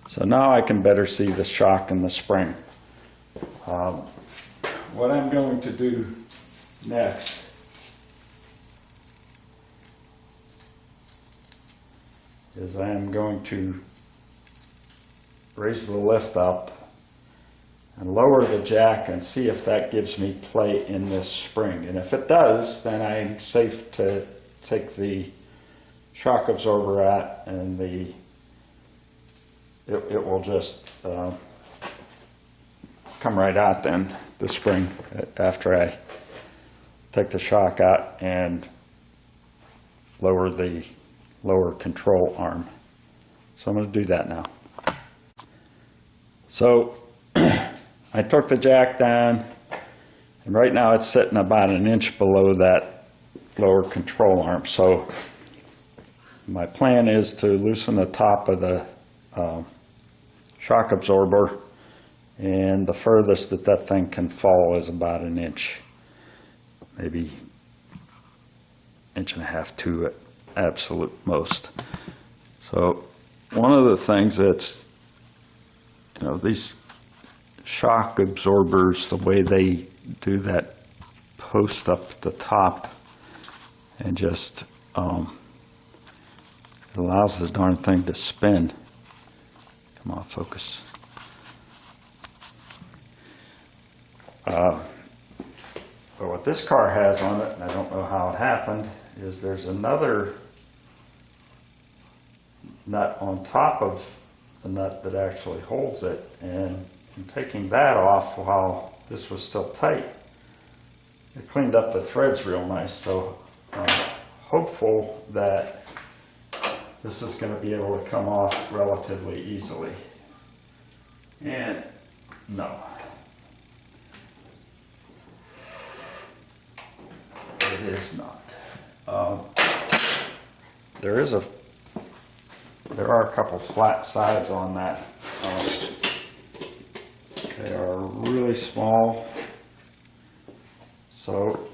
So now I can better see the shock and the spring. What I'm going to do next is I am going to raise the lift up and lower the jack and see if that gives me play in this spring. And if it does, then I'm safe to take the shock absorber out, and it will just come right out then, the spring, after I take the shock out and lower the lower control arm. So I'm going to do that now. So I took the jack down, and right now it's sitting about an inch below that lower control arm. So my plan is to loosen the top of the shock absorber, and the furthest that that thing can fall is about an inch, maybe inch and a half to at absolute most. So one of the things that's, these shock absorbers, the way they do that post up at the top, and just it allows the darn thing to spin. Come on, focus. But what this car has on it, and I don't know how it happened, is there's another nut on top of the nut that actually holds it, and in taking that off while this was still tight, it cleaned up the threads real nice. So I'm hopeful that this is going to be able to come off relatively easily. And no, it is not. There are a couple flat sides on that. They are really small, so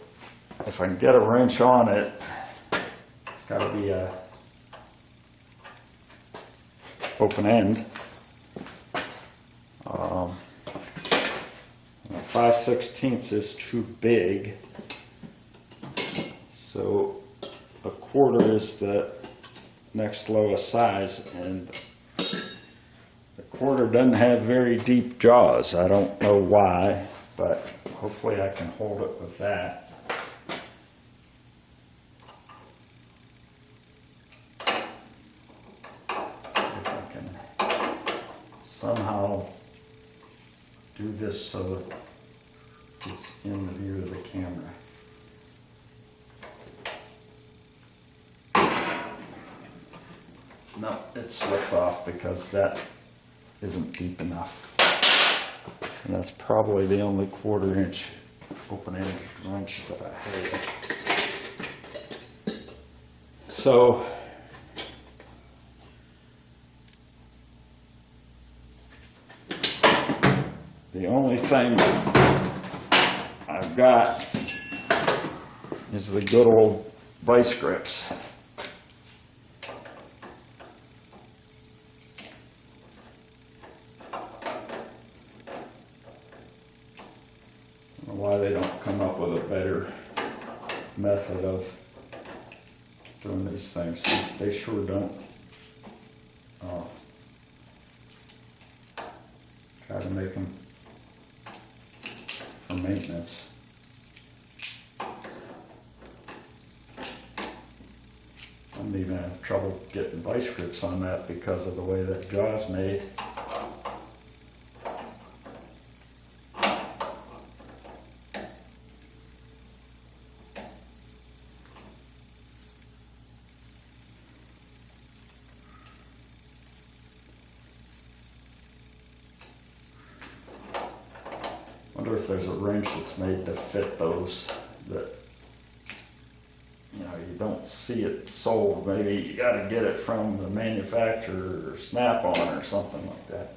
if I can get a wrench on it, it's got to be a open end. 5/16 is too big, so a quarter is the next lowest size, and the quarter doesn't have very deep jaws. I don't know why, but hopefully I can hold it with that. If I can somehow do this so that it's in the view of the camera. No, it slipped off because that isn't deep enough. And that's probably the only 1/4 inch open-ended wrench that I have. So the only thing I've got is the good old vice grips. I don't know why they don't come up with a better method of doing these things. They sure don't try to make them for maintenance. I'm even having trouble getting vice grips on that because of the way that jaw's made. I wonder if there's a wrench that's made to fit those, that you don't see it sold. Maybe you got to get it from the manufacturer or Snap-on or something like that.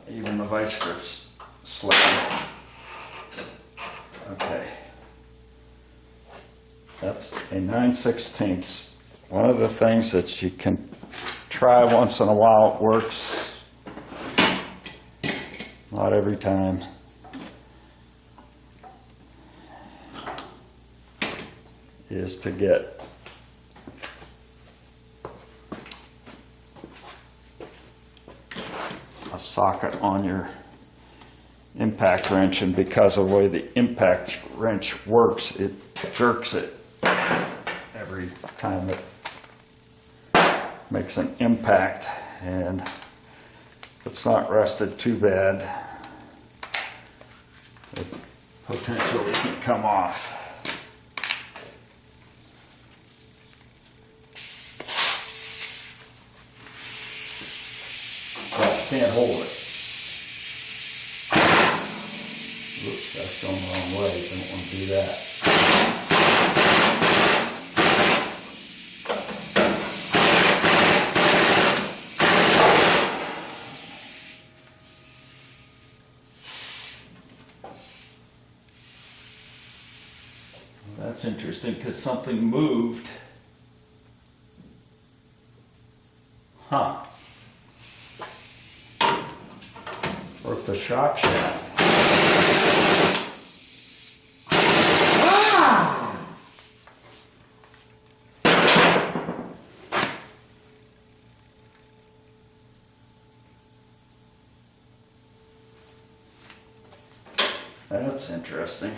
Even the vice grip's slipping. Okay. That's a 9/16. One of the things that you can try once in a while, it works. Not every time. Is to get a socket on your impact wrench, and because of the way the impact wrench works, it jerks it every time it makes an impact, and if it's not rusted too bad, it potentially can come off. Can't hold it. Oops, that's going the wrong way. Don't want to do that. Well, that's interesting because something moved. Huh. Broke the shock shaft. That's interesting.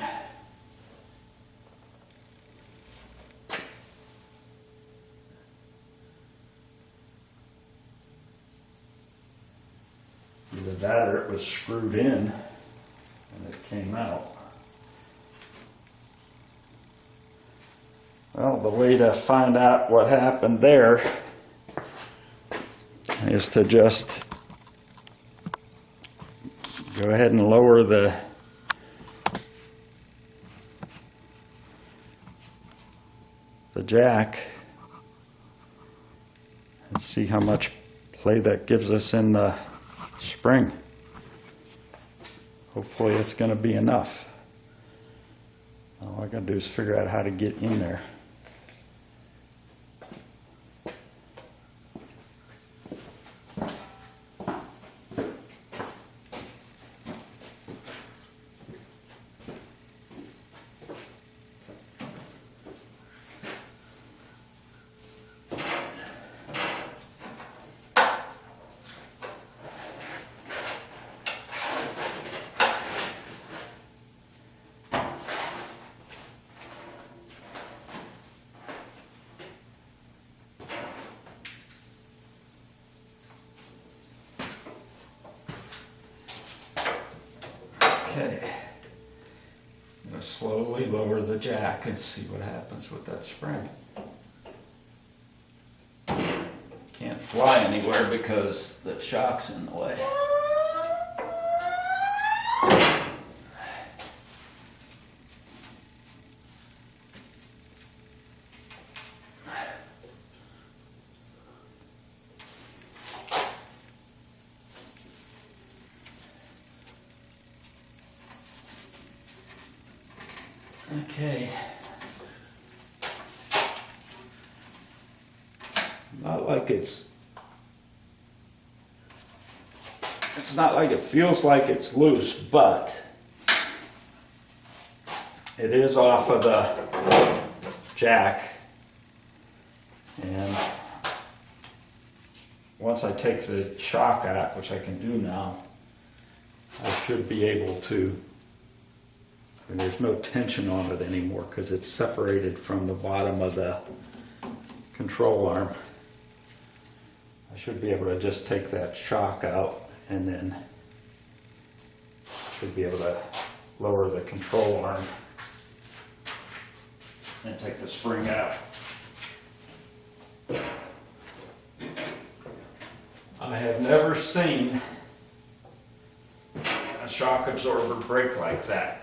Either that or it was screwed in and it came out. Well, the way to find out what happened there is to just go ahead and lower the jack and see how much play that gives us in the spring. Hopefully it's going to be enough. All I got to do is figure out how to get in there. Okay, I'm going to slowly lower the jack and see what happens with that spring. Can't fly anywhere because the shock's in the way. Okay. Not like it's not like it feels like it's loose, but it is off of the jack. And once I take the shock out, which I can do now, I should be able to. And there's no tension on it anymore because it's separated from the bottom of the control arm. I should be able to just take that shock out and then should be able to lower the control arm and take the spring out. I have never seen a shock absorber break like that.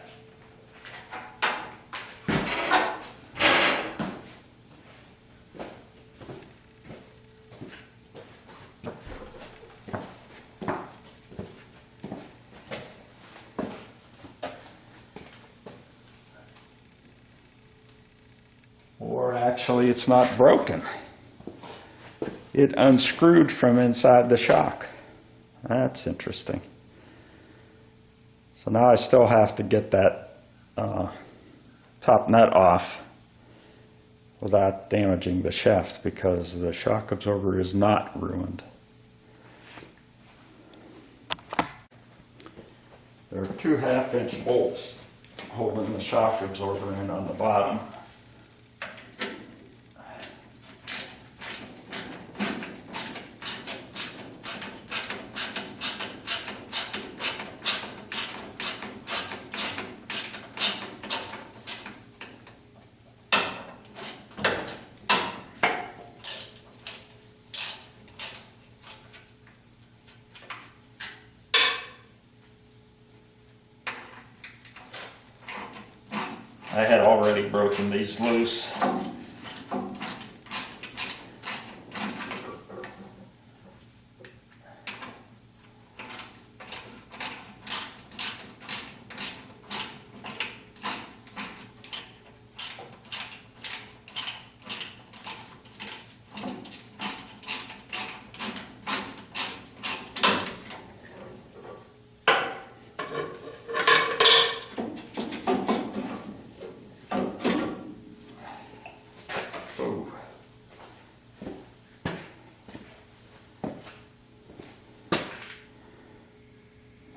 actually it's not broken. It unscrewed from inside the shock. That's interesting. So now I still have to get that top nut off without damaging the shaft because the shock absorber is not ruined. There are 2 1/2-inch bolts holding the shock absorber in on the bottom. I had already broken these loose.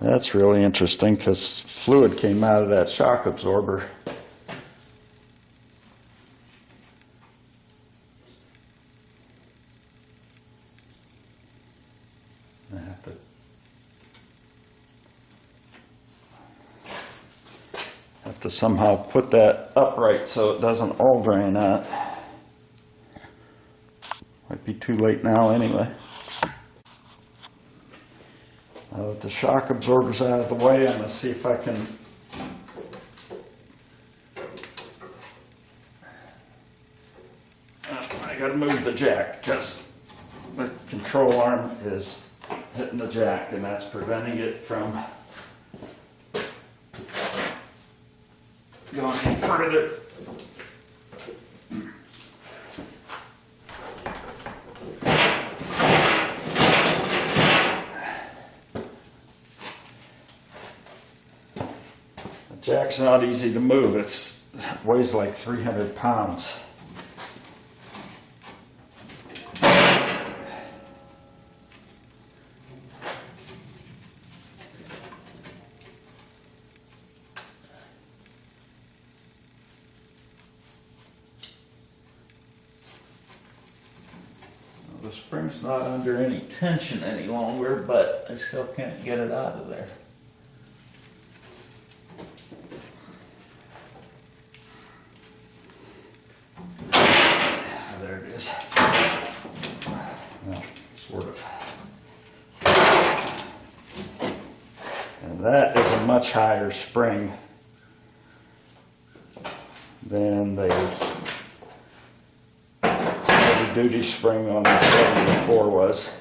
That's really interesting because fluid came out of that shock absorber. I have to somehow put that upright so it doesn't all drain out. Might be too late now anyway. Now that the shock absorber's out of the way, I'm going to see if I can I got to move the jack because the control arm is hitting the jack and that's preventing it from going any further. Jack's not easy to move. It weighs like 300 pounds. The spring's not under any tension any longer, but I still can't get it out of there. There it is. Well, sort of. And that is a much higher spring than the heavy-duty spring on the 74 was.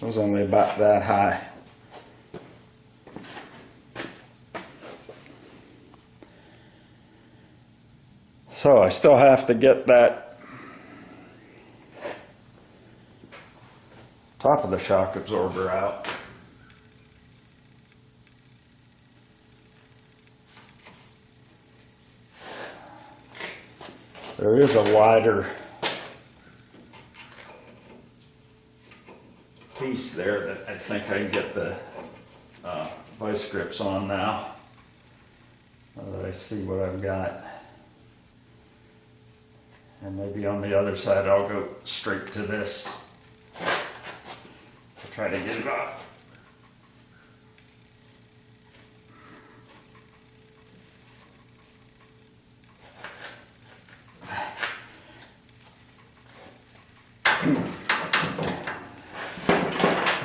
It was only about that high. So I still have to get that top of the shock absorber out. There is a wider piece there that I think I can get the vice grips on now. Now that I see what I've got. And maybe on the other side I'll go straight to this. I'll try to get it off.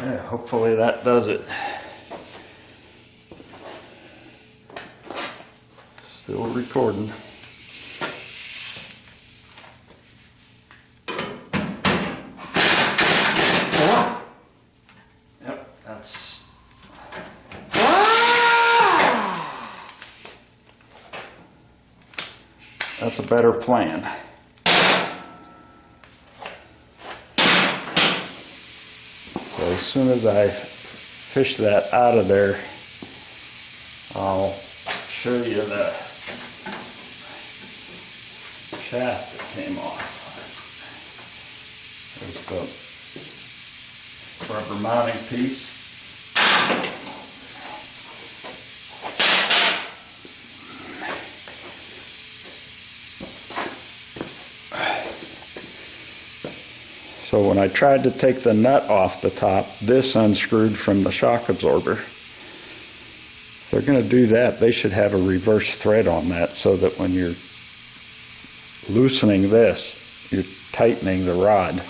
Yeah, hopefully that does it. Still recording. Yep, that's a better plan. So as soon as I fish that out of there, I'll show you the shaft that came off. There's the rubber mounting piece. So when I tried to take the nut off the top, this unscrewed from the shock absorber. If they're going to do that, they should have a reverse thread on that so that when you're loosening this, you're tightening the rod.